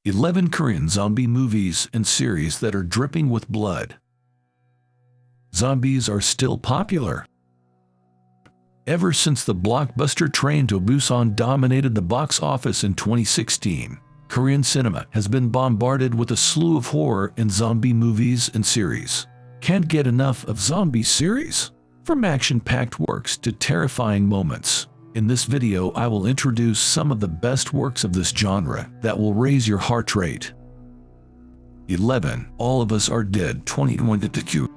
11 Korean zombie movies and series that are dripping with blood. Zombies are still popular. Ever since the blockbuster Train to Busan dominated the box office in 2016, Korean cinema has been bombarded with a slew of horror and zombie movies and series. Can't get enough of zombie series? From action-packed works to terrifying moments. In this video, I will introduce some of the best works of this genre that will raise your heart rate. 11. All of Us Are Dead 2022.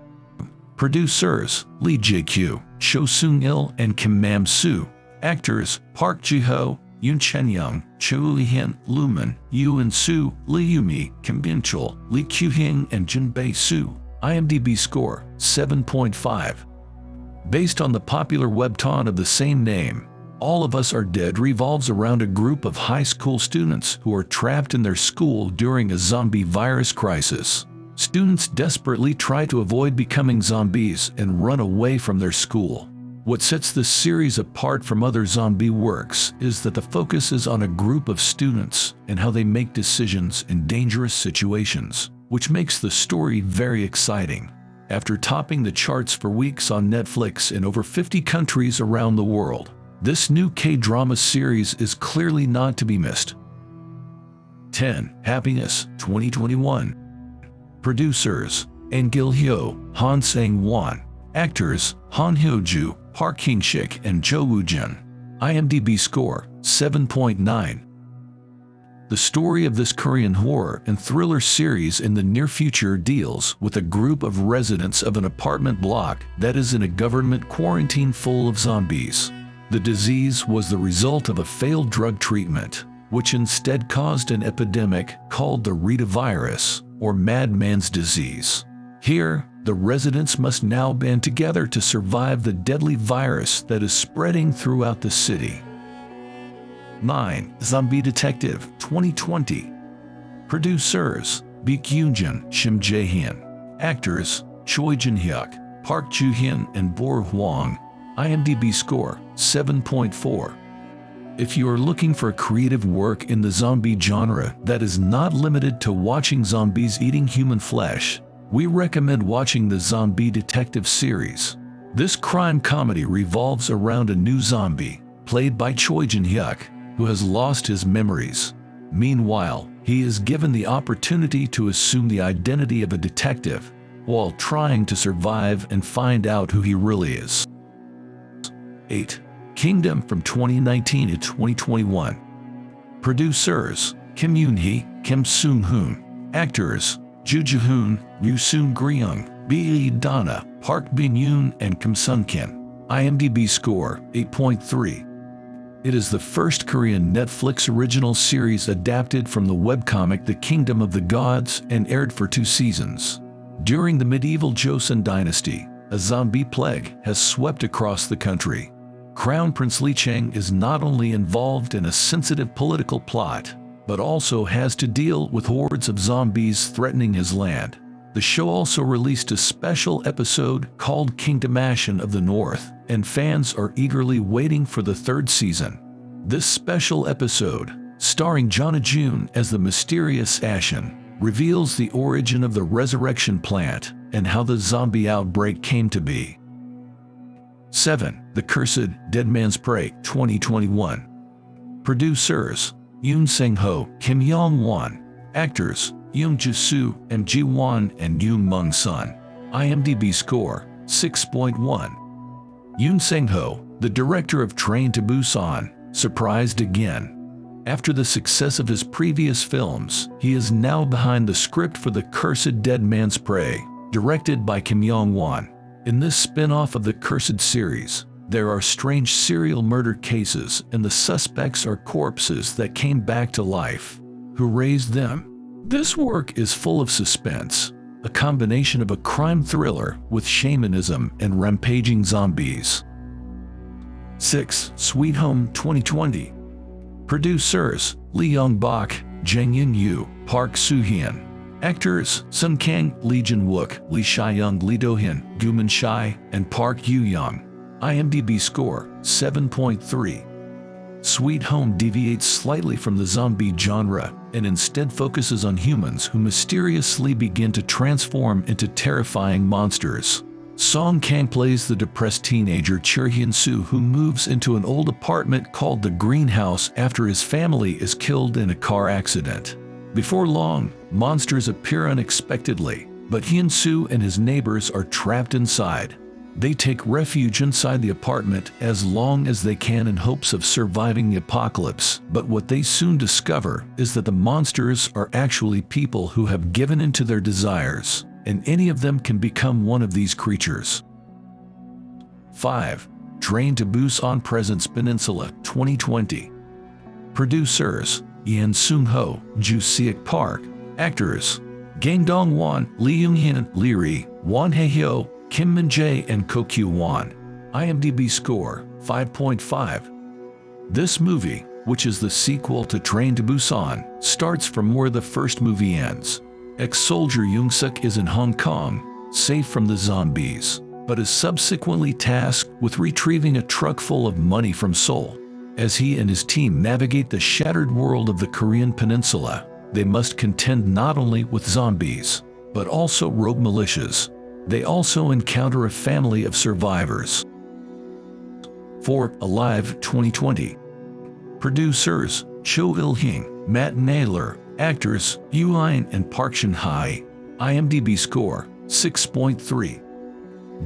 Producers: Lee Jae-kyu, Cho Sung-il, and Kim Nam-soo. Actors: Park Ji-ho, Yoon Chen-young, Cho Lee-hyun, Luman, Yoo In-soo, Lee Yoo-mi, Kim Bin-chul, Lee Kyu-hing, and Jin Bae-soo. IMDb score: 7.5. Based on the popular webtoon of the same name, All of Us Are Dead revolves around a group of high school students who are trapped in their school during a zombie virus crisis. Students desperately try to avoid becoming zombies and run away from their school. What sets this series apart from other zombie works is that the focus is on a group of students and how they make decisions in dangerous situations, which makes the story very exciting. After topping the charts for weeks on Netflix in over 50 countries around the world, this new K-drama series is clearly not to be missed. 10. Happiness 2021. Producers: An Gil-hyo, Han Sang-won. Actors: Han Hyo-ju, Park Hyung-sik, and Jo Woo-jin. IMDb score: 7.9. The story of this Korean horror and thriller series in the near future deals with a group of residents of an apartment block that is in a government quarantine full of zombies. The disease was the result of a failed drug treatment, which instead caused an epidemic called the Rita virus, or madman's disease. Here, the residents must now band together to survive the deadly virus that is spreading throughout the city. 9. Zombie Detective 2020. Producers: Baek Yoon-jun, Shim Jae-hyun. Actors: Choi Jin-hyuk, Park Joo-hyun, and Bor Hwang. IMDb score: 7.4. If you are looking for a creative work in the zombie genre that is not limited to watching zombies eating human flesh, we recommend watching the Zombie Detective series. This crime comedy revolves around a new zombie, played by Choi Jin-hyuk, who has lost his memories. Meanwhile, he is given the opportunity to assume the identity of a detective, while trying to survive and find out who he really is. 8. Kingdom from 2019 to 2021. Producers: Kim Yoon-hee, Kim Sung-hoon. Actors: Joo Ji-hoon, Yoo Seung-gryung, Bae Donna, Park Bin-yoon, and Kim Sung-kin. IMDb score: 8.3. It is the first Korean Netflix original series adapted from the webcomic The Kingdom of the Gods and aired for 2 seasons. During the medieval Joseon dynasty, a zombie plague has swept across the country. Crown Prince Lee Chang is not only involved in a sensitive political plot, but also has to deal with hordes of zombies threatening his land. The show also released a special episode called Kingdom Ashen of the North, and fans are eagerly waiting for the 3rd season. This special episode, starring Jonna June as the mysterious Ashen, reveals the origin of the resurrection plant and how the zombie outbreak came to be. 7. The Cursed Dead Man's Prey 2021. Producers: Yoon Sang-ho, Kim Yong-won. Actors: Yoon Ji-soo, M. Ji-won, and Yoon Mung-sun. IMDb score: 6.1. Yoon Sang-ho, the director of Train to Busan, surprised again. After the success of his previous films, he is now behind the script for The Cursed Dead Man's Prey, directed by Kim Yong-won. In this spin-off of the Cursed series, there are strange serial murder cases and the suspects are corpses that came back to life. Who raised them? This work is full of suspense, a combination of a crime thriller with shamanism and rampaging zombies. 6. Sweet Home 2020. Producers: Lee Young-bak, Jang Eun-yu, Park Soo-hyun. Actors: Sun Kang, Lee Jin-wook, Lee Shy-young, Lee Do-hyun, Goo Min-shai, and Park Yoo-young. IMDb score: 7.3. Sweet Home deviates slightly from the zombie genre and instead focuses on humans who mysteriously begin to transform into terrifying monsters. Song Kang plays the depressed teenager Choi Hyun-soo, who moves into an old apartment called the Greenhouse after his family is killed in a car accident. Before long, monsters appear unexpectedly, but Hyun-soo and his neighbors are trapped inside. They take refuge inside the apartment as long as they can in hopes of surviving the apocalypse, but what they soon discover is that the monsters are actually people who have given in to their desires, and any of them can become one of these creatures. 5. Train to Busan presents Peninsula 2020. Producers: Ian Sung-ho, Joo Seok Park. Actors: Gang Dong-won, Lee Young-hin, Lee Ri, Won Hae-hyo, Kim Min-jae, and Ko Kyu-won. IMDb score: 5.5. This movie, which is the sequel to Train to Busan, starts from where the first movie ends. Ex-soldier Young-suk is in Hong Kong, safe from the zombies, but is subsequently tasked with retrieving a truck full of money from Seoul. As he and his team navigate the shattered world of the Korean peninsula, they must contend not only with zombies, but also rogue militias. They also encounter a family of survivors. 4. Alive 2020. Producers: Cho Il-hing, Matt Naylor. Actors: Yoo In and Park Shin-hye. IMDb score: 6.3.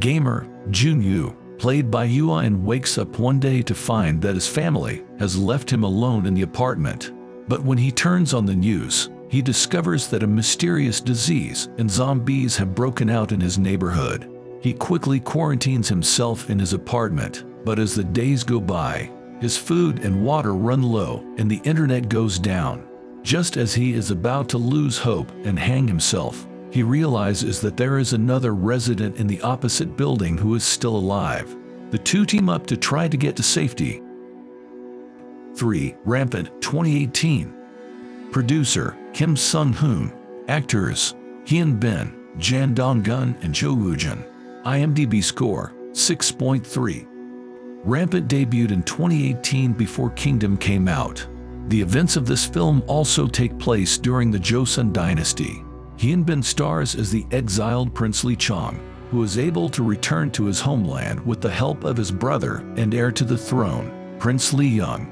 Gamer: Jun-yu, played by Yoo In, wakes up one day to find that his family has left him alone in the apartment. But when he turns on the news, he discovers that a mysterious disease and zombies have broken out in his neighborhood. He quickly quarantines himself in his apartment, but as the days go by, his food and water run low and the internet goes down. Just as he is about to lose hope and hang himself, he realizes that there is another resident in the opposite building who is still alive. The two team up to try to get to safety. 3. Rampant 2018. Producer: Kim Sung-hoon. Actors: Hyun Bin, Jan Dong-gun, and Jo Woo-jin. IMDb score: 6.3. Rampant debuted in 2018 before Kingdom came out. The events of this film also take place during the Joseon dynasty. Hyun Bin stars as the exiled Prince Lee Chong, who is able to return to his homeland with the help of his brother and heir to the throne, Prince Lee Young.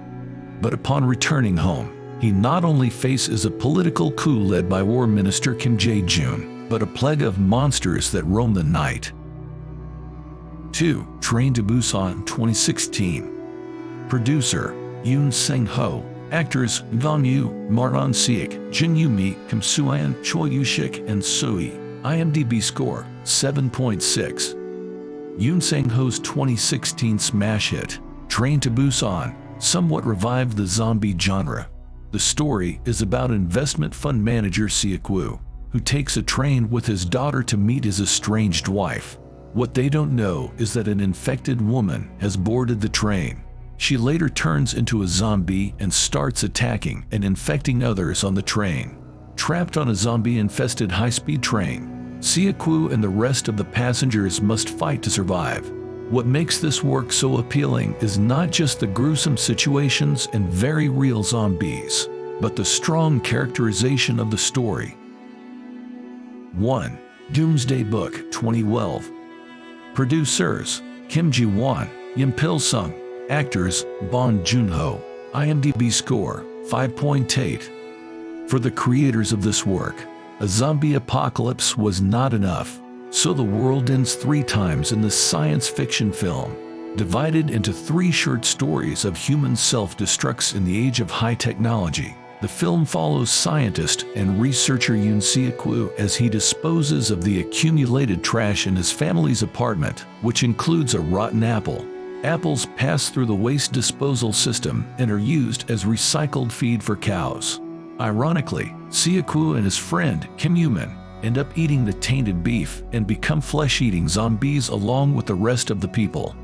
But upon returning home, he not only faces a political coup led by War Minister Kim Jae-joon, but a plague of monsters that roam the night. 2. Train to Busan 2016. Producer: Yoon Sang-ho. Actors: Gong Yoo, Maron Seok, Jin Yoo-mi, Kim Soo-an, Choi Yoo-shik, and Soo-hee. IMDb score: 7.6. Yoon Sang-ho's 2016 smash hit, Train to Busan, somewhat revived the zombie genre. The story is about investment fund manager Seok-woo, who takes a train with his daughter to meet his estranged wife. What they don't know is that an infected woman has boarded the train. She later turns into a zombie and starts attacking and infecting others on the train. Trapped on a zombie-infested high-speed train, Seok-woo and the rest of the passengers must fight to survive. What makes this work so appealing is not just the gruesome situations and very real zombies, but the strong characterization of the story. 1. Doomsday Book 2012. Producers: Kim Ji-won, Yim Pil-sung. Actors: Bong Joon-ho. IMDb score: 5.8. For the creators of this work, a zombie apocalypse was not enough, so the world ends 3 times in the science fiction film, divided into 3 short stories of human self-destructs in the age of high technology. The film follows scientist and researcher Yoon Seok-woo as he disposes of the accumulated trash in his family's apartment, which includes a rotten apple. Apples pass through the waste disposal system and are used as recycled feed for cows. Ironically, Seok-woo and his friend, Kim Yoo-min, end up eating the tainted beef and become flesh-eating zombies along with the rest of the people.